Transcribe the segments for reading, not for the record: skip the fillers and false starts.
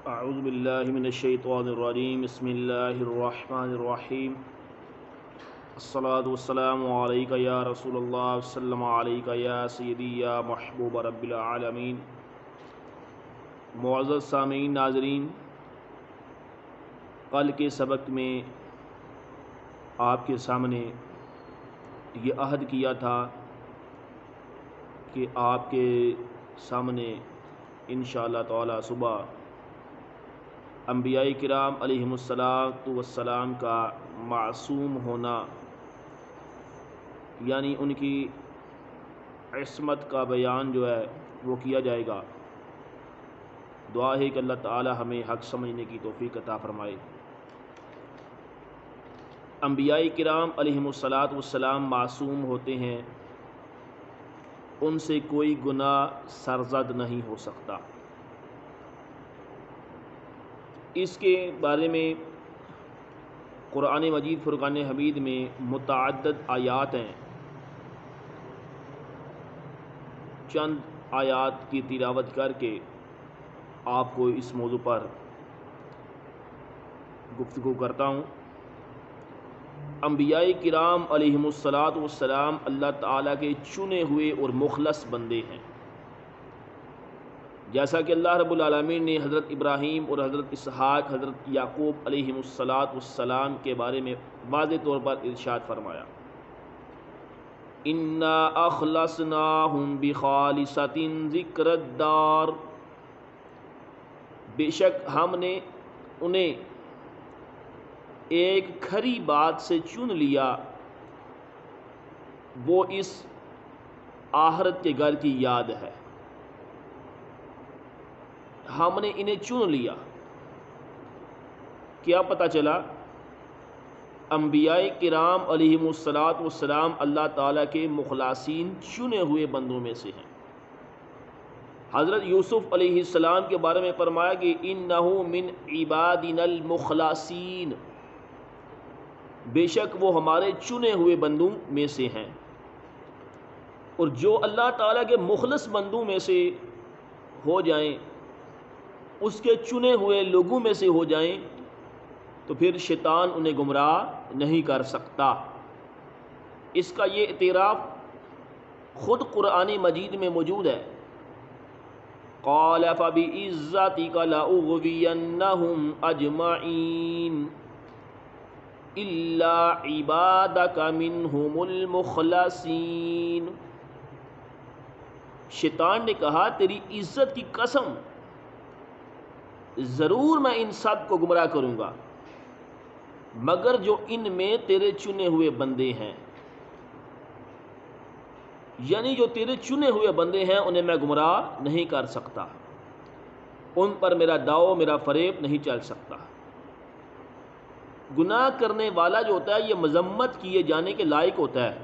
اعوذ باللہ من الشیطان الرجیم بسم اللہ الرحمن الرحیم الصلاۃ والسلام علیک یا رسول اللہ وسلم علیک یا سیدی یا محبوب رب العالمین۔ معزز سامعین ناظرین، کل کے سبق میں آپ کے سامنے یہ عہد کیا تھا کہ آپ کے سامنے انشاءاللہ تعالی صبح انبیاء کرام علیہم السلام کا معصوم ہونا، یعنی ان کی عصمت کا بیان جو ہے وہ کیا جائے گا۔ دعا ہے کہ اللہ تعالی ہمیں حق سمجھنے کی توفیق عطا فرمائے۔ انبیاء کرام علیہم السلام معصوم ہوتے ہیں، ان سے کوئی گناہ سرزد نہیں ہو سکتا۔ اس کے بارے میں قرآن مجید فرقان حمید میں متعدد آیات ہیں۔ چند آیات کی تلاوت کر کے آپ کو اس موضوع پر گفتگو کرتا ہوں۔ انبیاء کرام علیہم السلام اللہ تعالیٰ کے چنے ہوئے اور مخلص بندے ہیں، جیسا کہ اللہ رب العالمین نے حضرت ابراہیم اور حضرت اسحاق، حضرت یعقوب علیہم السلام کے بارے میں واضح طور پر ارشاد فرمایا، اِنَّا أَخْلَصْنَاهُمْ بِخَالِصَةٍ ذِكْرَ الدَّارِ، بے شک ہم نے انہیں ایک کھری بات سے چن لیا، وہ اس آخرت کے گھر کی یاد ہے۔ ہم نے انہیں چن لیا۔ کیا پتہ چلا؟ انبیاء کرام علیہم السلام اللہ تعالیٰ کے مخلصین چنے ہوئے بندوں میں سے ہیں۔ حضرت یوسف علیہ السلام کے بارے میں فرمایا کہ انہ من عبادنا المخلصین، بے شک وہ ہمارے چنے ہوئے بندوں میں سے ہیں۔ اور جو اللہ تعالیٰ کے مخلص بندوں میں سے ہو جائیں، اس کے چنے ہوئے لوگوں میں سے ہو جائیں، تو پھر شیطان انہیں گمراہ نہیں کر سکتا۔ اس کا یہ اعتراف خود قرآن مجید میں موجود ہے۔ قال فبعزتک لأغوینہم اجمعین الا عبادک منہم المخلصین۔ شیطان نے کہا تیری عزت کی قسم، ضرور میں ان سب کو گمراہ کروں گا مگر جو ان میں تیرے چنے ہوئے بندے ہیں، یعنی جو تیرے چنے ہوئے بندے ہیں انہیں میں گمراہ نہیں کر سکتا، ان پر میرا داؤ میرا فریب نہیں چل سکتا۔ گناہ کرنے والا جو ہوتا ہے یہ مذمت کیے جانے کے لائق ہوتا ہے،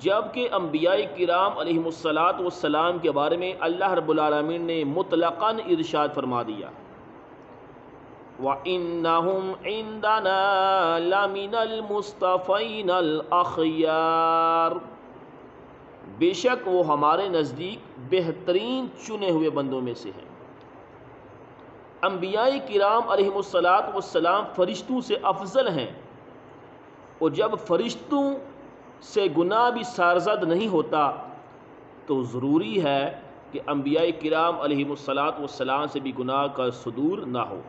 جبکہ انبیاء کرام علیہم السلام کے بارے میں اللہ رب العالمین نے مطلقاً ارشاد فرما دیا، وَإِنَّهُمْ عِنْدَنَا لَمِنَ الْمُصْطَفَيْنَ الْأَخْيَارِ، بے شک وہ ہمارے نزدیک بہترین چنے ہوئے بندوں میں سے ہیں۔ انبیاء کرام علیہم السلام فرشتوں سے افضل ہیں، اور جب فرشتوں سے گناہ بھی سرزد نہیں ہوتا تو ضروری ہے کہ انبیاء کرام علیہم السلام سے بھی گناہ کا صدور نہ ہو،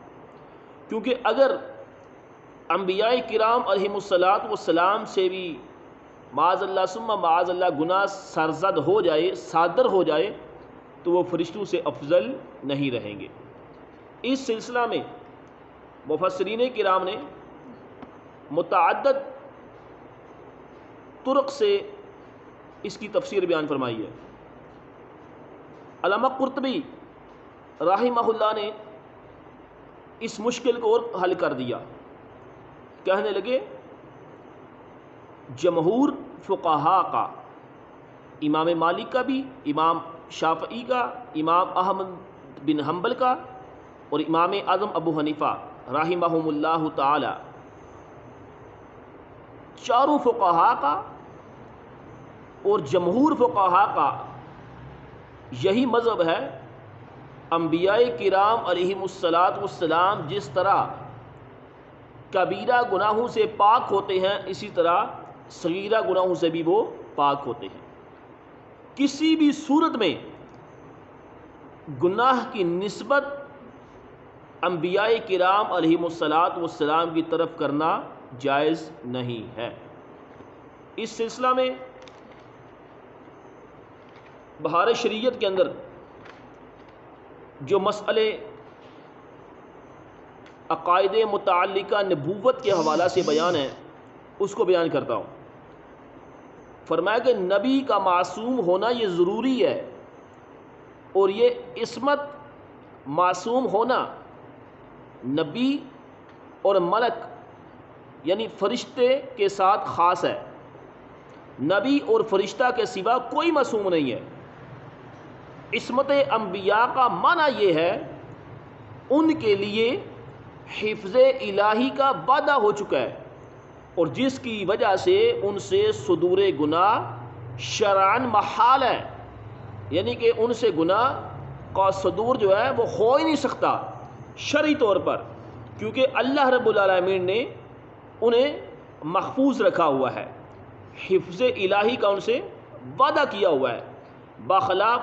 کیونکہ اگر انبیاء کرام علیہم السلام سے بھی معاذ اللہ ثم معاذ اللہ گناہ سرزد ہو جائے، صادر ہو جائے، تو وہ فرشتوں سے افضل نہیں رہیں گے۔ اس سلسلہ میں مفسرین کرام نے متعدد طرق سے اس کی تفسیر بیان فرمائی ہے۔ علامہ قرطبی رحمہ اللہ نے اس مشکل کو اور حل کر دیا، کہنے لگے جمہور فقہاء کا، امام مالک کا بھی، امام شافعی کا، امام احمد بن حنبل کا اور امام اعظم ابو حنیفہ رحمہم اللہ تعالی، چاروں فقہاء کا اور جمہور فقہاء کا یہی مذہب ہے انبیاء کرام علیہم السلام جس طرح کبیرہ گناہوں سے پاک ہوتے ہیں، اسی طرح صغیرہ گناہوں سے بھی وہ پاک ہوتے ہیں۔ کسی بھی صورت میں گناہ کی نسبت انبیاء کرام علیہم السلام کی طرف کرنا جائز نہیں ہے۔ اس سلسلہ میں بہار شریعت کے اندر جو مسئلے عقائد متعلقہ نبوت کے حوالہ سے بیان ہے اس کو بیان کرتا ہوں۔ فرمایا کہ نبی کا معصوم ہونا یہ ضروری ہے، اور یہ عصمت معصوم ہونا نبی اور ملک یعنی فرشتے کے ساتھ خاص ہے۔ نبی اور فرشتہ کے سوا کوئی معصوم نہیں ہے۔ عصمت انبیاء کا معنی یہ ہے ان کے لیے حفظ الہی کا وعدہ ہو چکا ہے، اور جس کی وجہ سے ان سے صدور گناہ شرعاً محال ہے، یعنی کہ ان سے گناہ کا صدور جو ہے وہ ہو ہی نہیں سکتا شرعی طور پر، کیونکہ اللہ رب العالمین نے انہیں محفوظ رکھا ہوا ہے، حفظ الہی کا ان سے وعدہ کیا ہوا ہے، باخلاف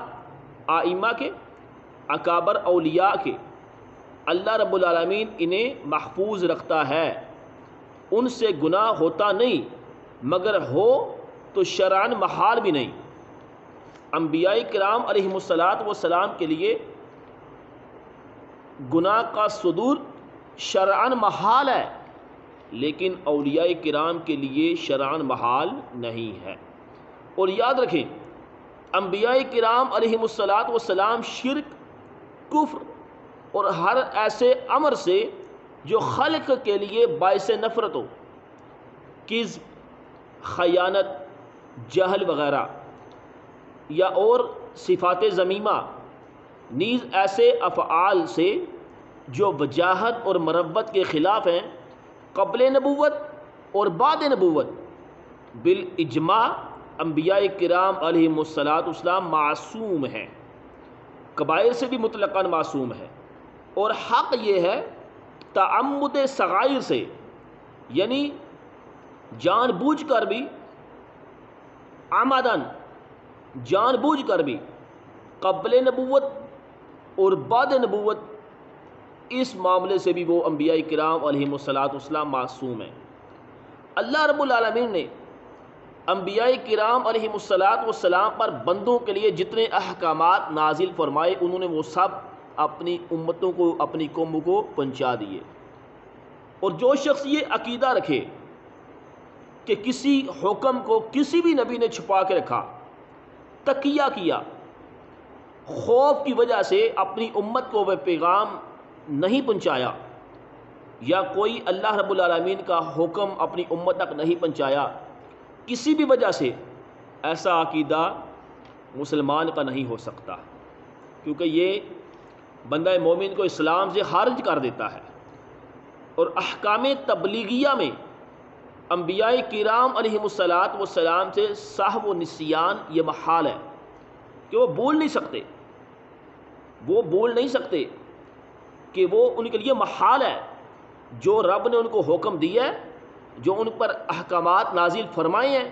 آئمہ کے، اکابر اولیاء کے اللہ رب العالمین انہیں محفوظ رکھتا ہے، ان سے گناہ ہوتا نہیں، مگر ہو تو شرعاً محال بھی نہیں۔ انبیاء کرام علیہم السلام کے لیے گناہ کا صدور شرعاً محال ہے، لیکن اولیاء کرام کے لیے شرعاً محال نہیں ہے۔ اور یاد رکھیں انبیاء کرام علیہم السلام شرک، کفر اور ہر ایسے امر سے جو خلق کے لیے باعث نفرت ہو، کذب، خیانت، جہل وغیرہ، یا اور صفات ذمیمہ، نیز ایسے افعال سے جو وجاہت اور مروت کے خلاف ہیں، قبل نبوت اور بعد نبوت بالاجماع انبیاء کرام علیہم السلام معصوم ہیں، کبائر سے بھی مطلقاً معصوم ہے۔ اور حق یہ ہے تعمد صغائر سے، یعنی جان بوجھ کر بھی، عمدن جان بوجھ کر بھی، قبل نبوت اور بعد نبوت اس معاملے سے بھی وہ انبیاء کرام علیہم السلام معصوم ہیں۔ اللہ رب العالمین نے انبیاء کرام علیہم السلام پر بندوں کے لیے جتنے احکامات نازل فرمائے انہوں نے وہ سب اپنی امتوں کو، اپنی قوموں کو پہنچا دیے۔ اور جو شخص یہ عقیدہ رکھے کہ کسی حکم کو کسی بھی نبی نے چھپا کے رکھا، تقیہ کیا، خوف کی وجہ سے اپنی امت کو وہ پیغام نہیں پہنچایا، یا کوئی اللہ رب العالمین کا حکم اپنی امت تک نہیں پہنچایا، کسی بھی وجہ سے، ایسا عقیدہ مسلمان کا نہیں ہو سکتا، کیونکہ یہ بندہ مومن کو اسلام سے خارج کر دیتا ہے۔ اور احکام تبلیغیہ میں انبیاء کرام علیہم السلام سے سہو و نسیان یہ محال ہے کہ وہ بول نہیں سکتے، کہ وہ ان کے لیے محال ہے۔ جو رب نے ان کو حکم دیا ہے، جو ان پر احکامات نازل فرمائے ہیں،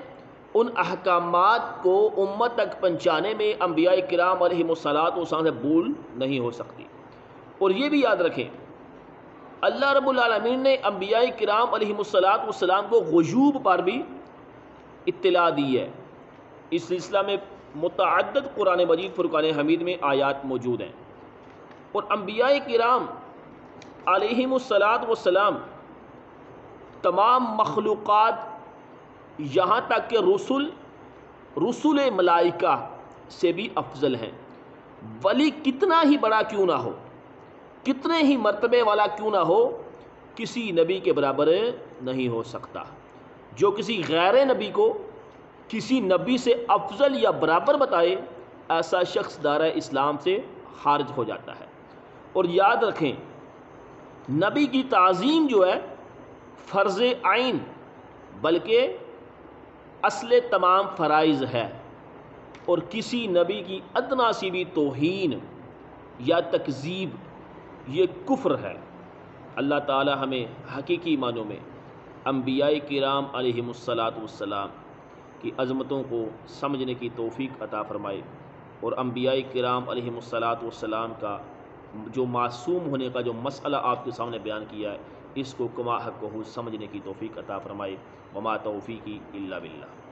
ان احکامات کو امت تک پہنچانے میں انبیاء کرام علیہم السلام سے بھول نہیں ہو سکتی۔ اور یہ بھی یاد رکھیں اللہ رب العالمین نے انبیاء کرام علیہم السلام کو غیوب پر بھی اطلاع دی ہے۔ اس سلسلہ میں متعدد قرآن مجید فرقان حمید میں آیات موجود ہیں۔ اور انبیاء کرام علیہم السلام تمام مخلوقات یہاں تک کہ رسول ملائکہ سے بھی افضل ہیں۔ ولی کتنا ہی بڑا کیوں نہ ہو، کتنے ہی مرتبے والا کیوں نہ ہو، کسی نبی کے برابر نہیں ہو سکتا۔ جو کسی غیر نبی کو کسی نبی سے افضل یا برابر بتائے، ایسا شخص دائرہ اسلام سے خارج ہو جاتا ہے۔ اور یاد رکھیں نبی کی تعظیم جو ہے فرض عین بلکہ اصل تمام فرائض ہے، اور کسی نبی کی ادنا سی بھی توہین یا تکذیب یہ کفر ہے۔ اللہ تعالی ہمیں حقیقی معنوں میں انبیاء کرام علیہم السلام کی عظمتوں کو سمجھنے کی توفیق عطا فرمائے، اور انبیاء کرام علیہم السلام کا جو معصوم ہونے کا جو مسئلہ آپ کے سامنے بیان کیا ہے اس کو کما حق سمجھنے کی توفیق عطا فرمائے۔ وما توفیقی الا باللہ۔